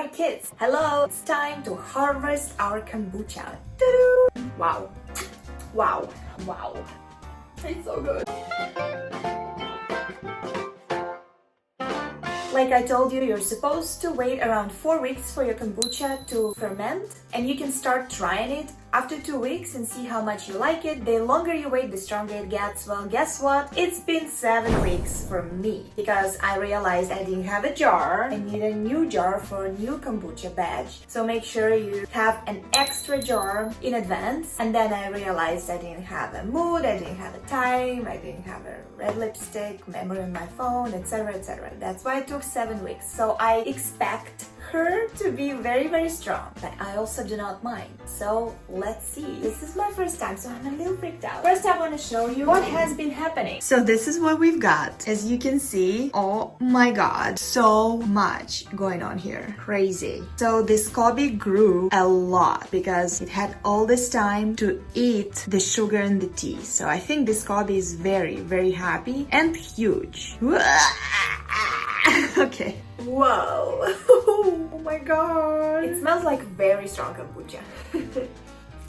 Alright kids, hello! It's time to harvest our kombucha. Ta-doo! Wow. Wow. Wow. It's so good. Like I told you, you're supposed to wait around 4 weeks for your kombucha to ferment, and you can start trying it after 2 weeks and see how much you like it. The longer you wait, the stronger it gets. Well, guess what? It's been 7 weeks for me because I realized I didn't have a jar. I need a new jar for a new kombucha batch. So make sure you have an extra jar in advance. And then I realized I didn't have a mood, I didn't have a time, I didn't have a red lipstick, memory on my phone, etc, etc. That's why it took 7 weeks. So I expect her to be very, very strong, but I also do not mind. So let's see. This is my first time, so I'm a little freaked out. First, I want to show you what has been happening. So this is what we've got. As you can see, oh my god, so much going on here. Crazy. So this Scoby grew a lot because it had all this time to eat the sugar and the tea. So I think this Scoby is very, very happy and huge. Okay. Whoa. Oh my god. It smells like very strong kombucha.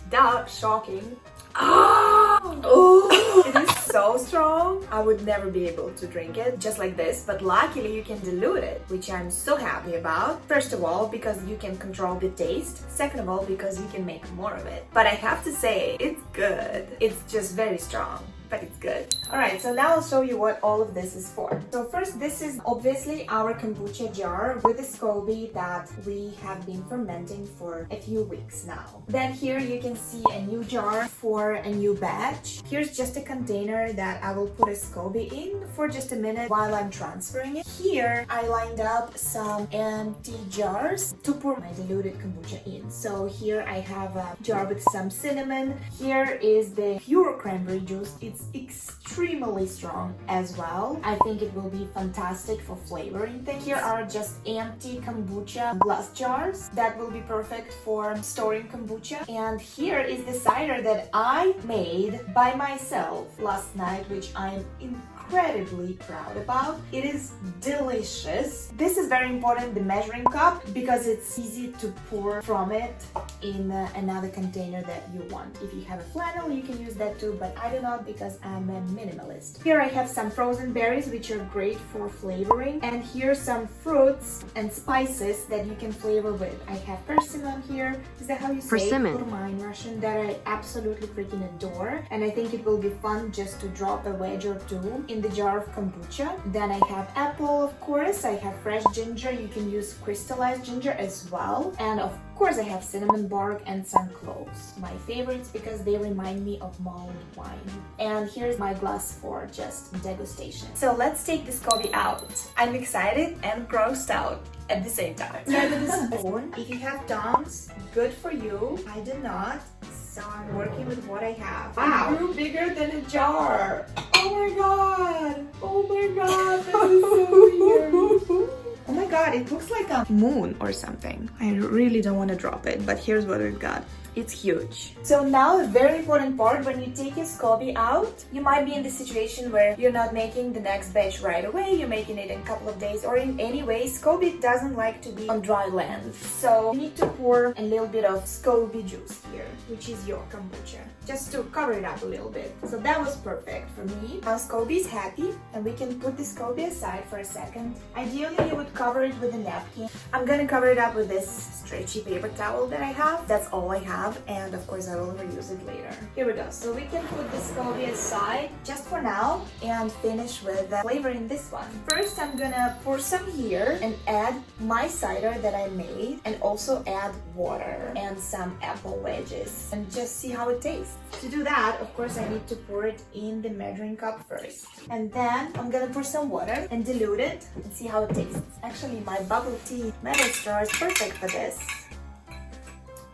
Duh, shocking. Oh, it is so strong. I would never be able to drink it just like this, but luckily you can dilute it, which I'm so happy about. First of all, because you can control the taste. Second of all, because you can make more of it. But I have to say, it's good. It's just very strong, but it's good. Alright, so now I'll show you what all of this is for. So first, this is obviously our kombucha jar with the Scoby that we have been fermenting for a few weeks now. Then here you can see a new jar for a new batch. Here's just a container that I will put a Scoby in for just a minute while I'm transferring it. Here I lined up some empty jars to pour my diluted kombucha in. So here I have a jar with some cinnamon. Here is the pure cranberry juice. It's extremely strong as well. I think it will be fantastic for flavoring things. Here are just empty kombucha glass jars that will be perfect for storing kombucha. And here is the cider that I made by myself last night, which I'm incredibly proud about. It is delicious. This is very important, the measuring cup, because it's easy to pour from it in another container that you want. If you have a flannel, you can use that too, but I do not because I'm a minimalist. Here I have some frozen berries, which are great for flavoring, and here some fruits and spices that you can flavor with. I have persimmon here. Is that how you say Persimmon. Kurma in Russian? That I absolutely freaking adore, and I think it will be fun just to drop a wedge or two in the jar of kombucha. Then I have apple, of course. I have fresh ginger. You can use crystallized ginger as well, and of course I have cinnamon bark and some cloves, my favorites because they remind me of mulled wine. And here's my glass for just degustation. So let's take the Scoby out. I'm excited and grossed out at the same time. Start with a spoon. If you have tongs, good for you. I do not, so I'm working with what I have. Wow, it grew bigger than a jar. Oh my god. Oh my god, that is so weird. Oh my god, it looks like a moon or something. I really don't want to drop it, but here's what we've got. It's huge. So now a very important part, when you take your Scoby out, you might be in the situation where you're not making the next batch right away, you're making it in a couple of days, or in any way, Scoby doesn't like to be on dry land. So you need to pour a little bit of Scoby juice here, which is your kombucha, just to cover it up a little bit. So that was perfect for me. Now Scoby is happy, and we can put the Scoby aside for a second. Ideally, you would cover it with a napkin. I'm gonna cover it up with this stretchy paper towel that I have. That's all I have. And of course I will reuse it later. Here we go. So we can put the Scoby aside just for now and finish with flavoring this one. First I'm gonna pour some here and add my cider that I made, and also add water and some apple wedges and just see how it tastes. To do that, of course, I need to pour it in the measuring cup first. And then I'm gonna pour some water and dilute it and see how it tastes. Actually, my bubble tea metal straw is perfect for this.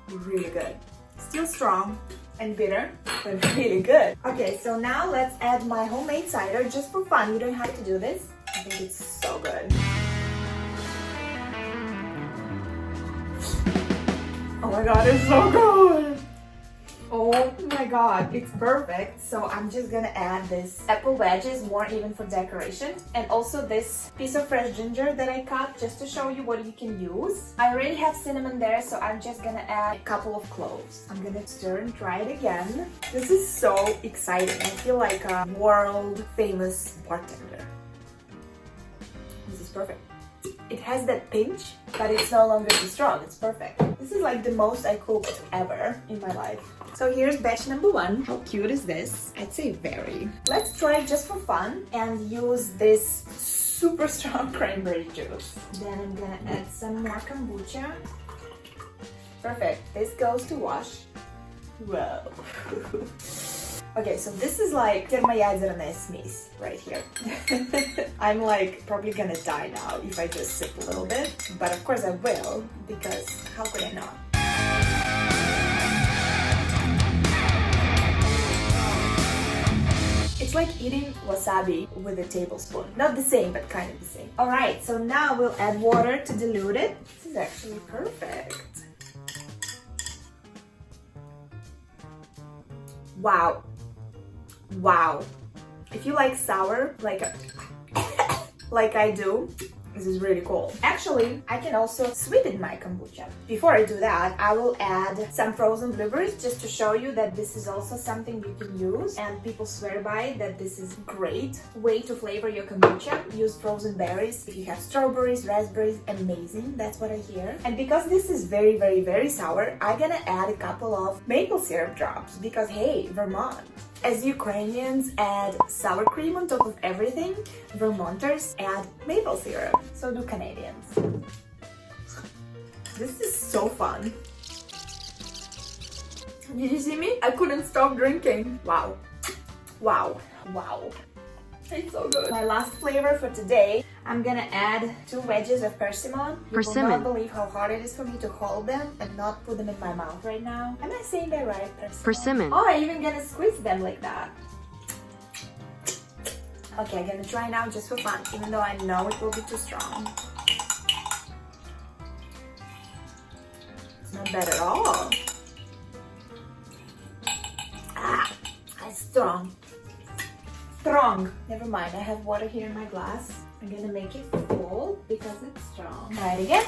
Really good. Still strong and bitter, but really good. Okay, so now let's add my homemade cider just for fun. You don't have to do this. I think it's so good. Oh my god, it's so good. Oh my god, it's perfect. So I'm just gonna add this apple wedges, more even for decoration. And also this piece of fresh ginger that I cut just to show you what you can use. I already have cinnamon there, so I'm just gonna add a couple of cloves. I'm gonna stir and try it again. This is so exciting. I feel like a world famous bartender. This is perfect. It has that pinch, but it's no longer too strong. It's perfect. This is like the most I cooked ever in my life. So here's batch number 1. How cute is this? I'd say very. Let's try it just for fun and use this super strong cranberry juice. Then I'm gonna add some more kombucha. Perfect. This goes to wash. Whoa. Okay, so this is like термоядерная смесь right here. I'm like probably gonna die now if I just sip a little bit, but of course I will, because how could I not? It's like eating wasabi with a tablespoon. Not the same, but kind of the same. Alright, so now we'll add water to dilute it. This is actually perfect. Wow. Wow. If you like sour, like I do, this is really cool. Actually, I can also sweeten my kombucha. Before I do that, I will add some frozen blueberries just to show you that this is also something you can use, and people swear by it that this is a great way to flavor your kombucha. Use frozen berries. If you have strawberries, raspberries, amazing. That's what I hear. And because this is very, very, very sour, I'm gonna add a couple of maple syrup drops because hey, Vermont. As Ukrainians add sour cream on top of everything, Vermonters add maple syrup. So do Canadians. This is so fun. Did you see me? I couldn't stop drinking. Wow. Wow. Wow. It's so good. My last flavor for today, I'm gonna add 2 wedges of persimmon. You will not believe how hard it is for me to hold them and not put them in my mouth right now. Am I saying that right? Persimmon. Oh, I'm even gonna squeeze them like that. Okay, I'm gonna try now just for fun, even though I know it will be too strong. It's not bad at all. Ah, it's strong. Strong. Never mind, I have water here in my glass. I'm gonna make it full because it's strong. Try it again.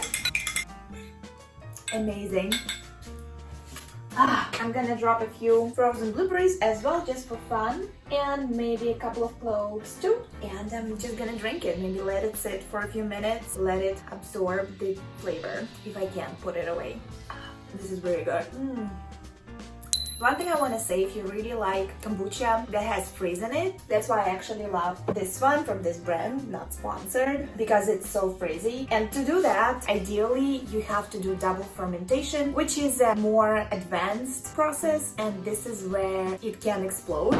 Amazing. I'm gonna drop a few frozen blueberries as well, just for fun, and maybe a couple of cloves too. And I'm just gonna drink it. Maybe let it sit for a few minutes, let it absorb the flavor if I can put it away. This is really good. One thing I want to say, if you really like kombucha that has frizz in it, that's why I actually love this one from this brand, not sponsored, because it's so frizzy. And to do that, ideally, you have to do double fermentation, which is a more advanced process, and this is where it can explode.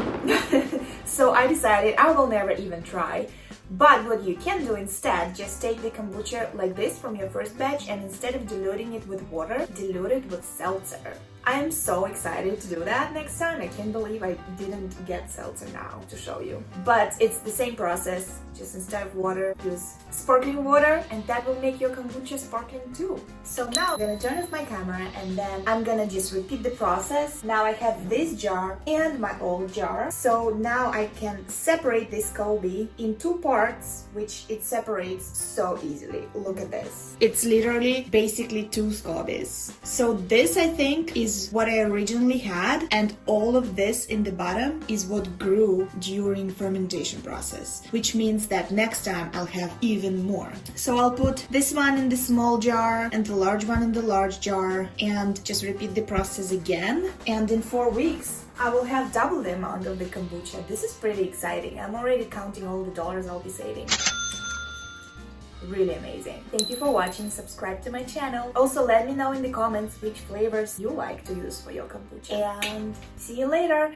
So I decided I will never even try. But what you can do instead, just take the kombucha like this from your first batch, and instead of diluting it with water, dilute it with seltzer. I am so excited to do that next time. I can't believe I didn't get seltzer now to show you. But it's the same process, just instead of water, use sparkling water, and that will make your kombucha sparkling too. So now I'm gonna turn off my camera, and then I'm gonna just repeat the process. Now I have this jar and my old jar. So now I can separate this Scoby in 2 parts, which it separates so easily. Look at this. It's literally basically 2 Scobys. So this, I think, is what I originally had, and all of this in the bottom is what grew during fermentation process, which means that next time I'll have even more. So I'll put this one in the small jar and the large one in the large jar, and just repeat the process again. And in 4 weeks I will have double the amount of the kombucha. This is pretty exciting. I'm already counting all the dollars I'll be saving. Really amazing. Thank you for watching. Subscribe to my channel. Also, let me know in the comments which flavors you like to use for your kombucha. And see you later.